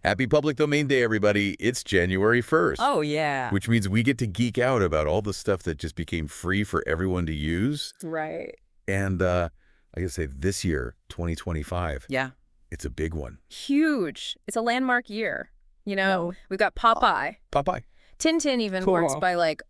Happy Public Domain Day, everybody. It's January 1st. Oh, yeah. Which means we get to geek out about all the stuff that just became free for everyone to use. Right. And I gotta say, this year, 2025, Yeah. it's a big one. Huge. It's a landmark year. You know, we've got Popeye. Popeye. Tintin even Cool. works by, like,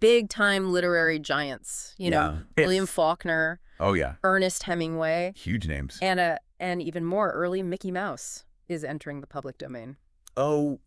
big-time literary giants. You know, Yeah. William Faulkner, Oh, yeah. Ernest Hemingway, Huge names. and even more early Mickey Mouse is entering the public domain. Oh,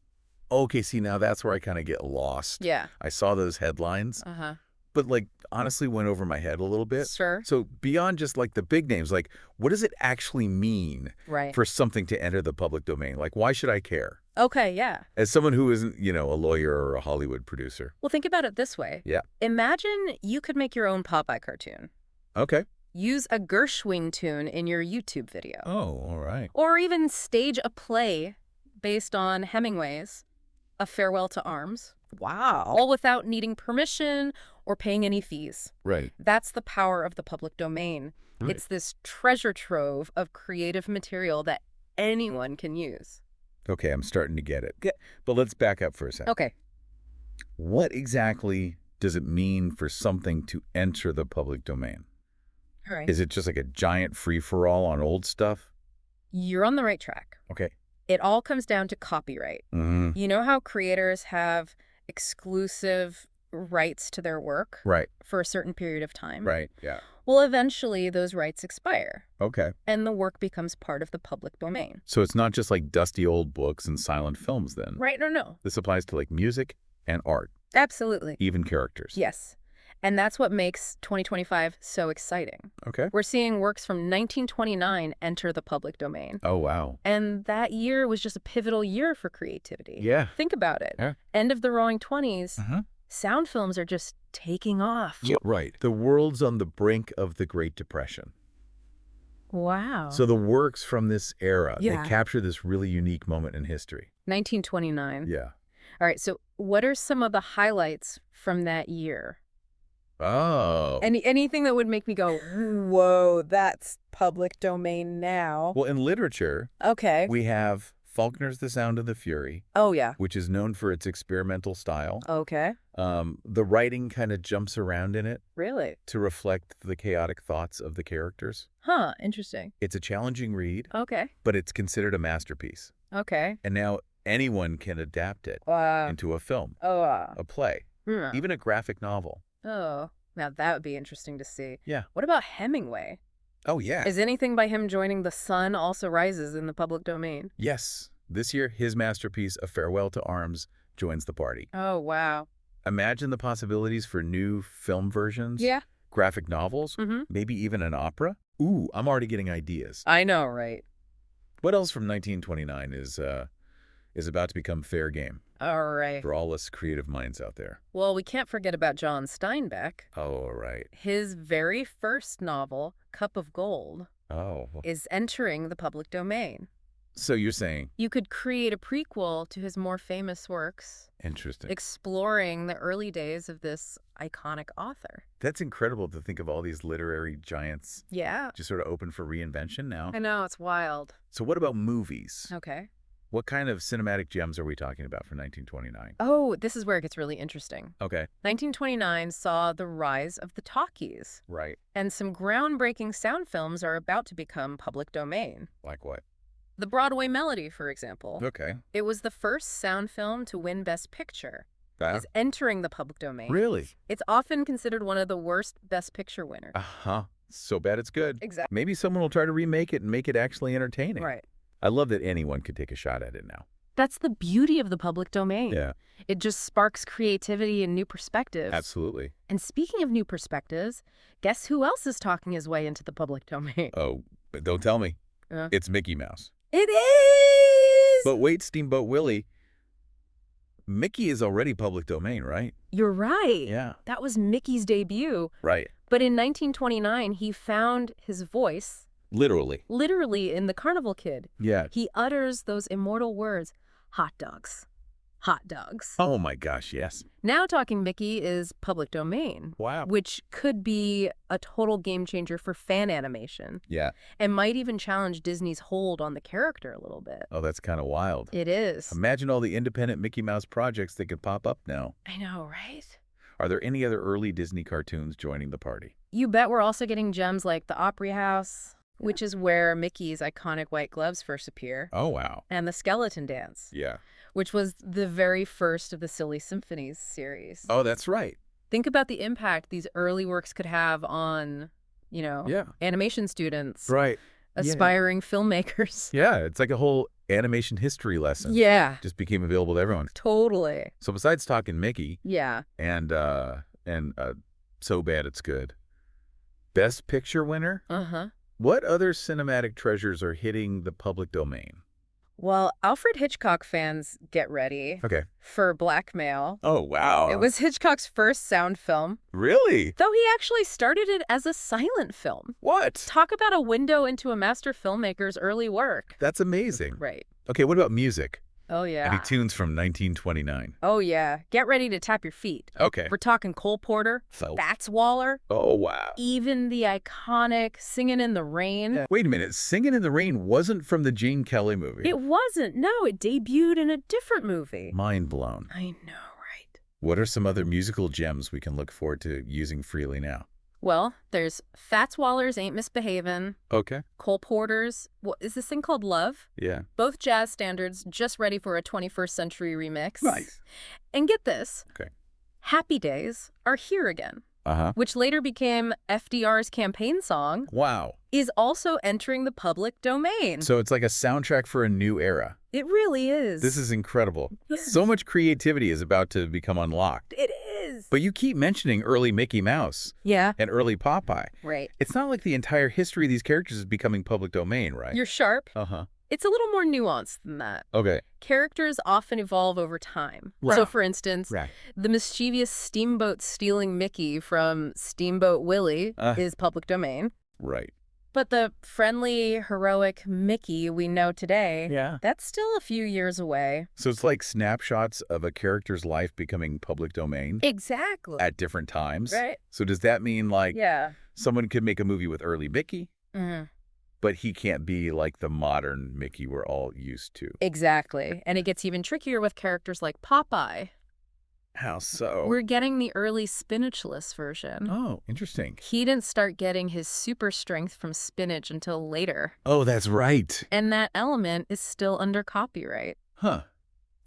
okay. See, now that's where I kind of get lost. Yeah. I saw those headlines, Uh-huh. but, like, honestly went over my head a little bit. Sure. So beyond just, like, the big names, like, what does it actually mean Right. for something to enter the public domain? Like, why should I care? Okay, yeah. As someone who isn't, a lawyer or a Hollywood producer. Well, think about it this way. Yeah. Imagine you could make your own Popeye cartoon. Okay. Use a Gershwin tune in your YouTube video. Oh, all right. Or even stage a play based on Hemingway's A Farewell to Arms, Wow. all without needing permission or paying any fees. Right. That's the power of the public domain. Right. It's this treasure trove of creative material that anyone can use. Okay, I'm starting to get it. But let's back up for a second. Okay. What exactly does it mean for something to enter the public domain? All right. Is it just like a giant free-for-all on old stuff? You're on the right track. Okay. It all comes down to copyright. Mm-hmm. You know how creators have exclusive rights to their work Right. for a certain period of time? Right. Yeah. Well, eventually those rights expire Okay. and the work becomes part of the public domain. So it's not just like dusty old books and silent films then. Right or no? This applies to like music and art, Absolutely. even characters. Yes. And that's what makes 2025 so exciting. Okay. We're seeing works from 1929 enter the public domain. Oh, wow. And that year was just a pivotal year for creativity. Yeah. Think about it. Yeah. End of the Roaring '20s, Uh-huh. sound films are just taking off. Yeah, right. The world's on the brink of the Great Depression. Wow. So the works from this era, Yeah. they capture this really unique moment in history. 1929. Yeah. All right. So what are some of the highlights from that year? Oh. Anything that would make me go, Whoa, that's public domain now. Well, in literature, Okay. we have Faulkner's The Sound of the Fury, Oh, yeah. which is known for its experimental style. Okay. The writing kind of jumps around in it really? to reflect the chaotic thoughts of the characters. Huh. Interesting. It's a challenging read, Okay. but it's considered a masterpiece. Okay. And now anyone can adapt it into a film, Oh. a play, even a graphic novel. Oh. Now that would be interesting to see. Yeah. What about Hemingway? Oh, yeah. Is anything by him joining The Sun also rises in the public domain? Yes. This year, his masterpiece, A Farewell to Arms, joins the party. Oh, wow. Imagine the possibilities for new film versions, Yeah. graphic novels, Mm-hmm. maybe even an opera. Ooh, I'm already getting ideas. I know, right? What else from 1929 is about to become fair game All right. for all us creative minds out there? Well, we can't forget about John Steinbeck. Oh, all right. His very first novel, Cup of Gold, Oh. is entering the public domain. So you're saying, You could create a prequel to his more famous works, interesting. exploring the early days of this iconic author. That's incredible to think of all these literary giants Yeah. just sort of open for reinvention now. I know, it's wild. So what about movies? Okay. What kind of cinematic gems are we talking about for 1929? Oh, this is where it gets really interesting. Okay. 1929 saw the rise of the talkies, Right. and some groundbreaking sound films are about to become public domain. Like what? The Broadway Melody, for example. Okay. It was the first sound film to win Best Picture. Is entering the public domain. Really? It's often considered one of the worst Best Picture winners. Uh-huh. So bad it's good. Exactly. Maybe someone will try to remake it and make it actually entertaining. Right. I love that anyone could take a shot at it now. That's the beauty of the public domain. Yeah, It just sparks creativity and new perspectives. absolutely. And speaking of new perspectives, guess who else is talking his way into the public domain? Oh, but don't tell me. Uh. It's Mickey Mouse. It is! But wait, Steamboat Willie. Mickey is already public domain, right? You're right. Yeah. That was Mickey's debut. Right. But in 1929, he found his voice Literally. literally in The Carnival Kid. Yeah. He utters those immortal words, hot dogs. hot dogs. Oh my gosh, yes. Now Talking Mickey is public domain, Wow. which could be a total game changer for fan animation Yeah. and might even challenge Disney's hold on the character a little bit. Oh, that's kind of wild. It is. Imagine all the independent Mickey Mouse projects that could pop up now. I know, right? Are there any other early Disney cartoons joining the party? You bet we're also getting gems like the Opry House, which is where Mickey's iconic white gloves first appear, Oh, wow. and the Skeleton Dance, Yeah. which was the very first of the Silly Symphonies series. Oh, that's right. Think about the impact these early works could have on, Yeah. animation students, Right. aspiring filmmakers. Yeah, it's like a whole animation history lesson. Yeah, Just became available to everyone. totally. So besides Talking Mickey Yeah. and So Bad It's Good, Best Picture winner? Uh-huh. What other cinematic treasures are hitting the public domain? Well, Alfred Hitchcock fans, get ready Okay. for Blackmail. Oh, wow. It was Hitchcock's first sound film, Really? though he actually started it as a silent film. What? Talk about a window into a master filmmaker's early work. That's amazing. Right. Okay, what about music? Oh, yeah. Any tunes from 1929? Oh, yeah. Get ready to tap your feet. Okay. We're talking Cole Porter, So, Fats Waller, oh, wow. even the iconic Singin' in the Rain. Wait a minute. Singin' in the Rain wasn't from the Gene Kelly movie. It wasn't. No, it debuted in a different movie. Mind blown. I know, right? What are some other musical gems we can look forward to using freely now? Well, there's Fats Waller's Ain't Misbehavin', Okay. Cole Porter's, what is this thing called Love? Yeah. Both jazz standards just ready for a 21st century remix. Nice. And get this. Okay. Happy Days Are Here Again, Uh-huh. which later became FDR's campaign song, Wow. is also entering the public domain. So it's like a soundtrack for a new era. It really is. This is incredible. Yes. So much creativity is about to become unlocked. It is. But you keep mentioning early Mickey Mouse Yeah, and early Popeye. right. It's not like the entire history of these characters is becoming public domain, right? You're sharp. Uh-huh. It's a little more nuanced than that. Okay. Characters often evolve over time. Right. So, for instance, Right. the mischievous steamboat stealing Mickey from Steamboat Willie is public domain. Right. But the friendly, heroic Mickey we know today, Yeah. that's still a few years away. So it's like snapshots of a character's life becoming public domain Exactly. at different times. Right? So does that mean like Yeah. someone could make a movie with early Mickey, Mhm. but he can't be like the modern Mickey we're all used to? Exactly. And it gets even trickier with characters like Popeye. How so? We're getting the early spinachless version. Oh, interesting. He didn't start getting his super strength from spinach until later. Oh, that's right. And that element is still under copyright. Huh.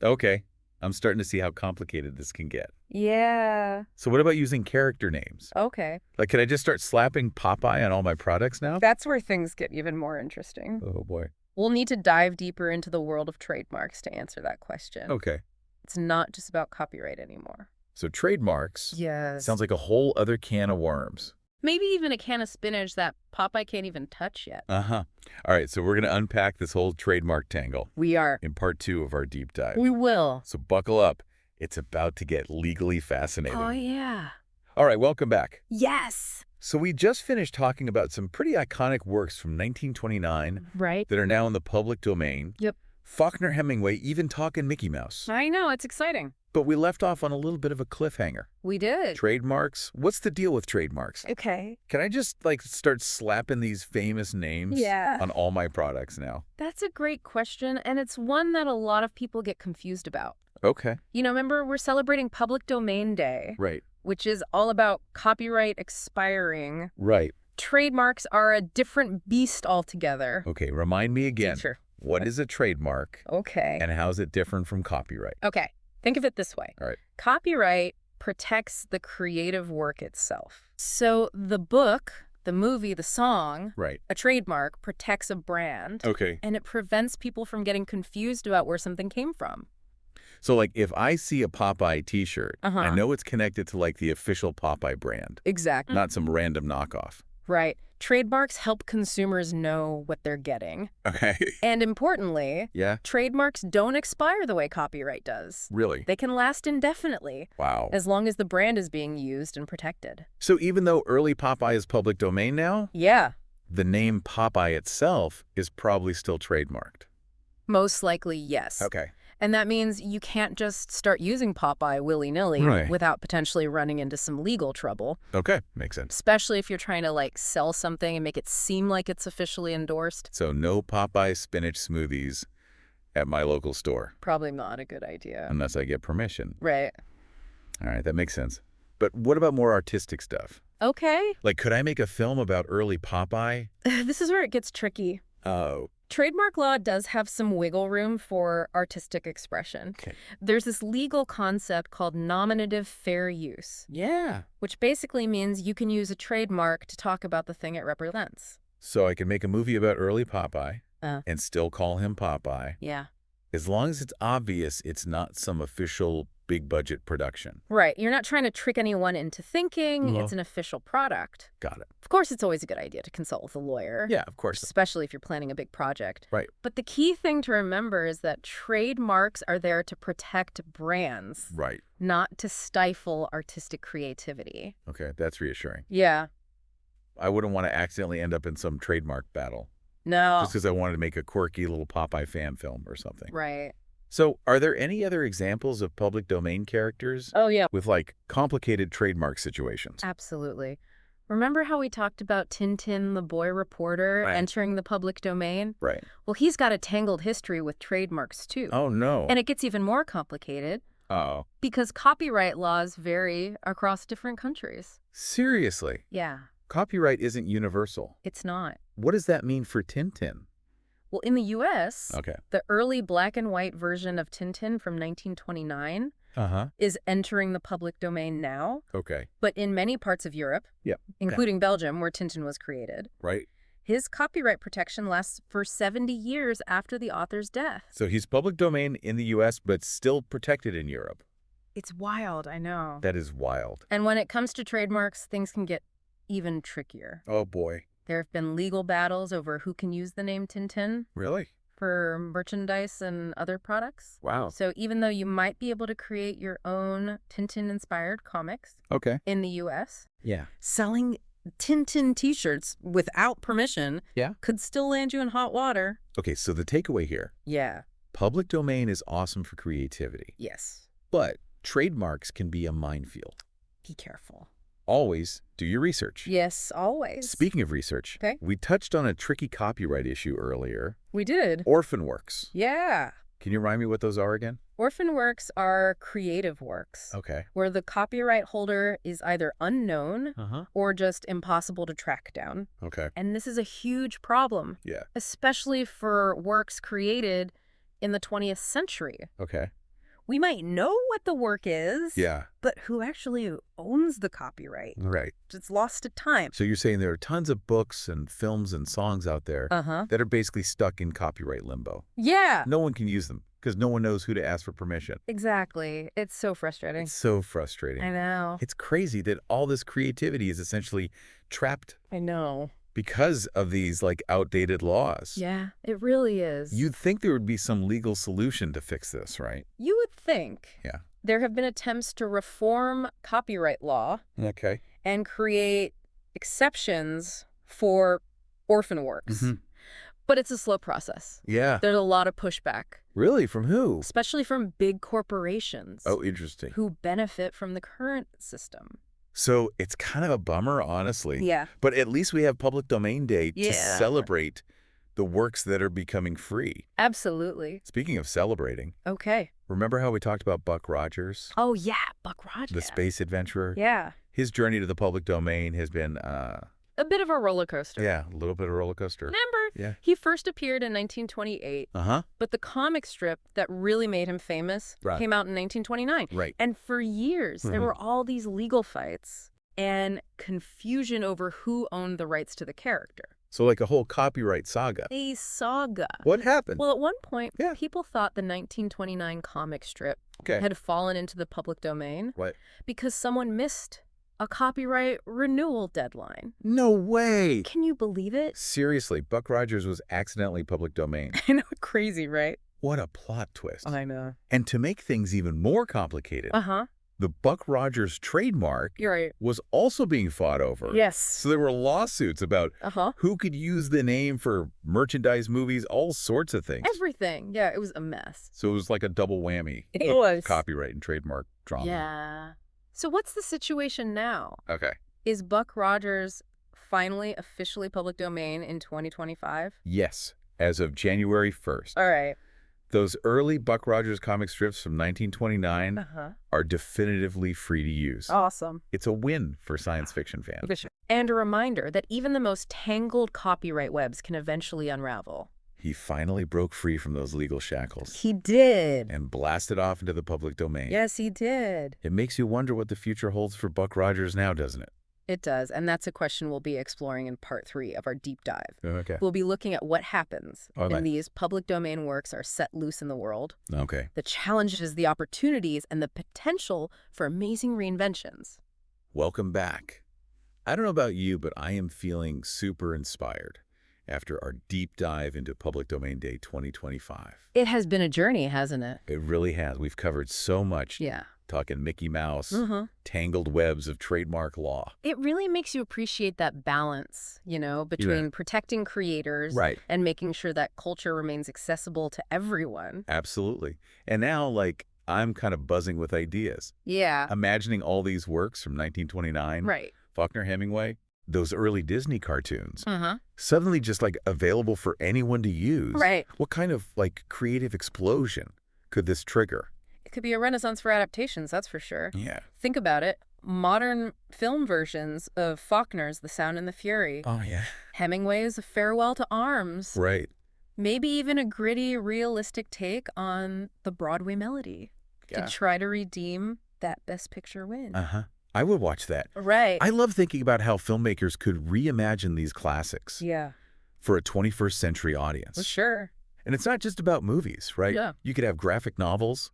Okay. I'm starting to see how complicated this can get. Yeah. So what about using character names? Okay. Like, can I just start slapping Popeye on all my products now? That's where things get even more interesting. Oh, boy. We'll need to dive deeper into the world of trademarks to answer that question. Okay. It's not just about copyright anymore. So trademarks Yes. sounds like a whole other can of worms. Maybe even a can of spinach that Popeye can't even touch yet. Uh-huh. All right, so we're going to unpack this whole trademark tangle We are. in part 2 of our deep dive. We will. So buckle up. It's about to get legally fascinating. Oh, yeah. All right, welcome back. Yes. So we just finished talking about some pretty iconic works from 1929 Right? that are now in the public domain. Yep. Faulkner Hemingway even talking Mickey Mouse. I know. It's exciting. But we left off on a little bit of a cliffhanger. We did. Trademarks? What's the deal with trademarks? Okay. Can I just, like, start slapping these famous names Yeah. on all my products now? That's a great question, and it's one that a lot of people get confused about. Okay. Remember, we're celebrating Public Domain Day, Right. which is all about copyright expiring. Right. Trademarks are a different beast altogether. Okay, remind me again. Teacher. What is a trademark Okay. and how is it different from copyright? Okay. Think of it this way. All right. Copyright protects the creative work itself. So the book, the movie, the song, Right. a trademark protects a brand. Okay. And it prevents people from getting confused about where something came from. So, like, if I see a Popeye t-shirt, Uh-huh. I know it's connected to, like, the official Popeye brand, Exactly. not some random knockoff. Right. Trademarks help consumers know what they're getting. Okay. And importantly, Yeah? trademarks don't expire the way copyright does. Really? They can last indefinitely, Wow. as long as the brand is being used and protected. So even though early Popeye is public domain now, Yeah, the name Popeye itself is probably still trademarked. most likely yes. Okay. And that means you can't just start using Popeye willy-nilly Right. without potentially running into some legal trouble, Okay, makes sense. especially if you're trying to, like, sell something and make it seem like it's officially endorsed. So no Popeye spinach smoothies at my local store Probably not a good idea. unless I get permission. Right. All right, that makes sense. But what about more artistic stuff? Okay. Like, could I make a film about early Popeye? This is where it gets tricky. Oh, Trademark law does have some wiggle room for artistic expression. okay. There's this legal concept called nominative fair use, Yeah. which basically means you can use a trademark to talk about the thing it represents. So I can make a movie about early Popeye Uh. and still call him Popeye, Yeah. as long as it's obvious it's not some official big-budget production. Right. You're not trying to trick anyone into thinking No. it's an official product. Got it. Of course, it's always a good idea to consult with a lawyer. Yeah, of course. Especially if you're planning a big project. Right. But the key thing to remember is that trademarks are there to protect brands, Right. not to stifle artistic creativity. Okay, that's reassuring. Yeah. I wouldn't want to accidentally end up in some trademark battle No. just because I wanted to make a quirky little Popeye fan film or something. Right. So are there any other examples of public domain characters Oh, yeah. with, like, complicated trademark situations? Absolutely. Remember how we talked about Tintin, the boy reporter, Right. entering the public domain? Right. Well, he's got a tangled history with trademarks, too. Oh, no. And it gets even more complicated Oh. because copyright laws vary across different countries. Seriously? Yeah, Copyright isn't universal. it's not. What does that mean for Tintin? Well, in the U.S., Okay. the early black and white version of Tintin from 1929 Uh-huh. is entering the public domain now. Okay. But in many parts of Europe, Yep. including Belgium, where Tintin was created, Right. his copyright protection lasts for 70 years after the author's death. So he's public domain in the U.S., but still protected in Europe. It's wild, I know. That is wild. And when it comes to trademarks, things can get even trickier. Oh, boy. There have been legal battles over who can use the name Tintin Really? for merchandise and other products. Wow. So even though you might be able to create your own Tintin-inspired comics Okay. in the U.S., Yeah. selling Tintin t-shirts without permission Yeah. could still land you in hot water. Okay, so the takeaway here, Yeah. public domain is awesome for creativity, Yes. but trademarks can be a minefield. Be careful. Always do your research. Yes, always. Speaking of research, Okay. we touched on a tricky copyright issue earlier, We did. orphan works. Yeah. Can you remind me what those are again? Orphan works are creative works Okay. where the copyright holder is either unknown Uh-huh. or just impossible to track down. Okay. And this is a huge problem, Yeah. especially for works created in the 20th century. Okay. We might know what the work is, Yeah. but who actually owns the copyright? Right. It's lost to time. So you're saying there are tons of books and films and songs out there Uh-huh. that are basically stuck in copyright limbo. Yeah, No one can use them because no one knows who to ask for permission. exactly. It's so frustrating. It's so frustrating. I know. It's crazy that all this creativity is essentially trapped I know. because of these, like, outdated laws. Yeah, it really is. You'd think there would be some legal solution to fix this, right? You would think. Yeah. There have been attempts to reform copyright law Okay. and create exceptions for orphan works. Mhm. But it's a slow process. Yeah. There's a lot of pushback, Really? From who? especially from big corporations Oh, interesting. who benefit from the current system. So it's kind of a bummer, honestly. Yeah. But at least we have Public Domain Day to Yeah. celebrate the works that are becoming free. Absolutely. Speaking of celebrating, Okay. remember how we talked about Buck Rogers, Oh, yeah. Buck Rogers. the space adventurer? Yeah. His journey to the public domain has been, A bit of a roller coaster. yeah, a little bit of a roller coaster. Remember? Yeah. He first appeared in 1928, Uh-huh. but the comic strip that really made him famous Right. came out in 1929. Right. And for years, there Mhm. were all these legal fights and confusion over who owned the rights to the character. So like a whole copyright saga. A saga. What happened? Well, at one point, Yeah. people thought the 1929 comic strip Okay. had fallen into the public domain What? because someone missed a copyright renewal deadline. No way. Can you believe it? Seriously, Buck Rogers was accidentally public domain. I know, crazy, right? What a plot twist. I know. And to make things even more complicated, Uh-huh. the Buck Rogers trademark You're right. was also being fought over. Yes. So there were lawsuits about who could use the name for merchandise, movies, all sorts of things. Everything. Yeah, it was a mess. So it was like a double whammy. It was. Copyright and trademark drama. Yeah. So what's the situation now? Okay. Is Buck Rogers finally officially public domain in 2025? Yes, as of January 1st. All right. Those early Buck Rogers comic strips from 1929 Uh-huh. are definitively free to use. Awesome. It's a win for science fiction fans. And a reminder that even the most tangled copyright webs can eventually unravel. He finally broke free from those legal shackles He did. and blasted off into the public domain. Yes, he did. It makes you wonder what the future holds for Buck Rogers now, doesn't it? It does, and that's a question we'll be exploring in part 3 of our deep dive. Okay. We'll be looking at what happens All right. when these public domain works are set loose in the world, Okay. the challenges, the opportunities, and the potential for amazing reinventions. Welcome back. I don't know about you, but I am feeling super inspired after our deep dive into Public Domain Day 2025. It has been a journey, hasn't it? It really has. We've covered so much. Yeah. Talking Mickey Mouse, Mm-hmm. tangled webs of trademark law. It really makes you appreciate that balance, between protecting creators Right. and making sure that culture remains accessible to everyone. Absolutely. And now, I'm kind of buzzing with ideas. Yeah. Imagining all these works from 1929, Right. Faulkner Hemingway, those early Disney cartoons, Uh-huh. suddenly just available for anyone to use. Right. What kind of creative explosion could this trigger? It could be a renaissance for adaptations, that's for sure. Yeah. Think about it. Modern film versions of Faulkner's The Sound and the Fury, Oh, yeah. Hemingway's A Farewell to Arms, Right. maybe even a gritty, realistic take on the Broadway melody Yeah. to try to redeem that Best Picture win. Uh-huh. I would watch that. Right. I love thinking about how filmmakers could reimagine these classics Yeah. for a 21st century audience. Well, sure. And it's not just about movies, right? Yeah. You could have graphic novels,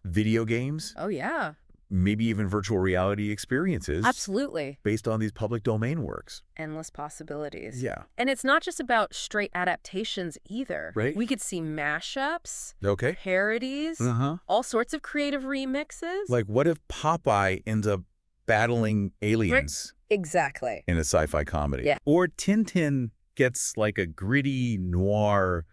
video games, Oh, yeah. maybe even virtual reality experiences Absolutely. based on these public domain works. Endless possibilities. Yeah. And it's not just about straight adaptations either. Right. We could see mashups, Okay. parodies, Uh-huh. all sorts of creative remixes. Like, what if Popeye ends up battling aliens Exactly. in a sci-fi comedy? Yeah. Or Tintin gets a gritty noir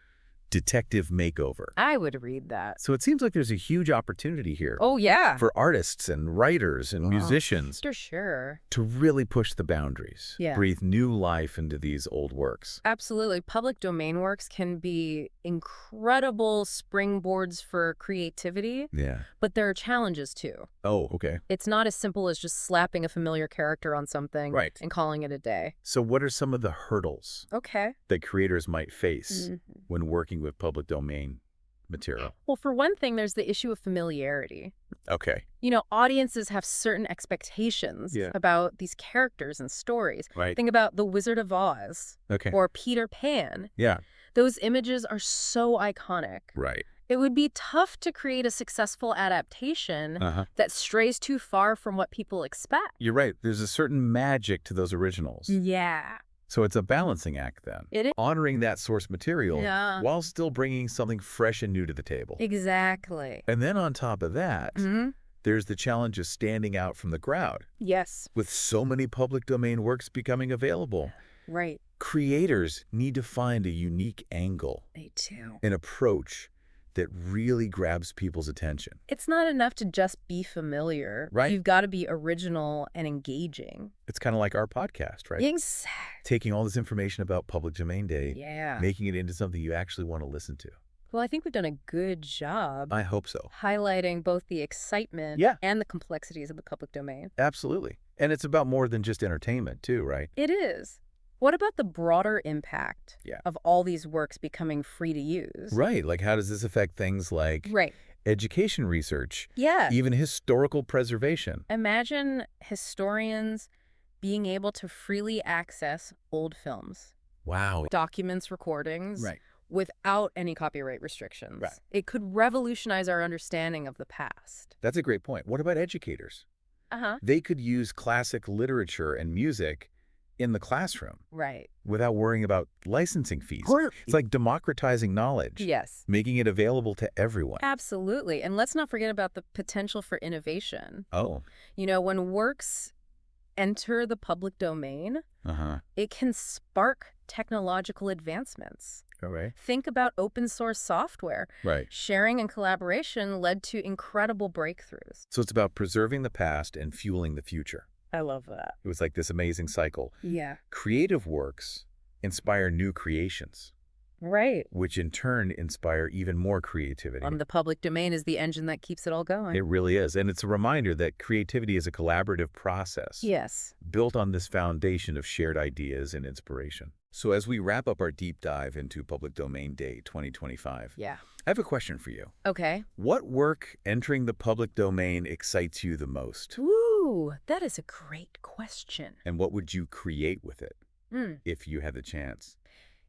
detective makeover. I would read that. So it seems like there's a huge opportunity here Oh, yeah. for artists and writers and musicians For sure. to really push the boundaries, Yeah. breathe new life into these old works. Absolutely. Public domain works can be incredible springboards for creativity, Yeah. but there are challenges too. Oh, okay. It's not as simple as just slapping a familiar character on something Right. and calling it a day. So what are some of the hurdles Okay. that creators might face Mhm. when working with public domain material? Well, for one thing, there's the issue of familiarity. Okay. Audiences have certain expectations Yeah. about these characters and stories. Right. Think about The Wizard of Oz Okay. or Peter Pan. Yeah. Those images are so iconic. Right. It would be tough to create a successful adaptation Uh-huh. that strays too far from what people expect. You're right. There's a certain magic to those originals. Yeah. So it's a balancing act then. It is. Honoring that source material Yeah. while still bringing something fresh and new to the table. Exactly. And then on top of that, Hmm. there's the challenge of standing out from the crowd. Yes. With so many public domain works becoming available, Right. creators need to find a unique angle, They do. an approach that really grabs people's attention. It's not enough to just be familiar. Right. You've got to be original and engaging. It's kind of like our podcast, right? Exactly. Taking all this information about Public Domain Day, Yeah. making it into something you actually want to listen to. Well, I think we've done a good job I hope so. highlighting both the excitement Yeah. and the complexities of the public domain. Absolutely. And it's about more than just entertainment too, right? It is. What about the broader impact Yeah. of all these works becoming free to use? Right. Like, how does this affect things like Right. education research, Yeah. even historical preservation? Imagine historians being able to freely access old films, Wow. documents, recordings, Right. without any copyright restrictions. Right. It could revolutionize our understanding of the past. That's a great point. What about educators? Uh-huh. They could use classic literature and music in the classroom Right. without worrying about licensing fees. It's like democratizing knowledge, Yes. making it available to everyone. Absolutely. And let's not forget about the potential for innovation. Oh, You know, when works enter the public domain, it can spark technological advancements. all right. Think about open source software. Right. Sharing and collaboration led to incredible breakthroughs. So it's about preserving the past and fueling the future. I love that. It was like this amazing cycle. Yeah. Creative works inspire new creations, Right. which in turn inspire even more creativity. The public domain is the engine that keeps it all going. It really is. And it's a reminder that creativity is a collaborative process Yes. built on this foundation of shared ideas and inspiration. So as we wrap up our deep dive into Public Domain Day 2025, Yeah. I have a question for you. Okay. What work entering the public domain excites you the most? Ooh, that is a great question. And what would you create with it Hmm. if you had the chance?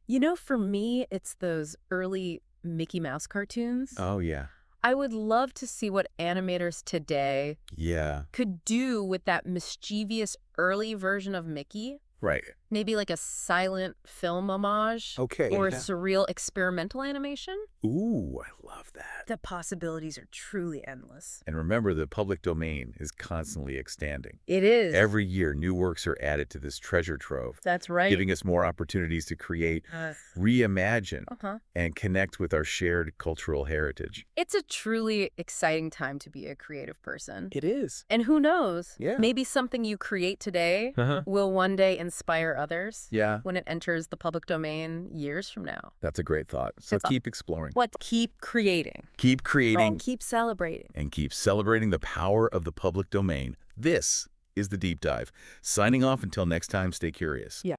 You know, for me, it's those early Mickey Mouse cartoons. Oh, yeah. I would love to see what animators today Yeah. could do with that mischievous early version of Mickey. Right. Maybe like a silent film homage. Okay. Or Yeah. surreal experimental animation. Ooh, I love that. The possibilities are truly endless. And remember, the public domain is constantly expanding. It is. Every year, new works are added to this treasure trove, That's right. giving us more opportunities to create, Uh, reimagine, uh-huh. and connect with our shared cultural heritage. It's a truly exciting time to be a creative person. It is. And who knows? Yeah. Maybe something you create today Uh-huh. will one day inspire others Yeah. when it enters the public domain years from now. That's a great thought. So It's a- keep exploring. What? Keep creating. Keep creating And keep celebrating. and keep celebrating the power of the public domain. This is The Deep Dive. Signing off until next time, stay curious. Yeah.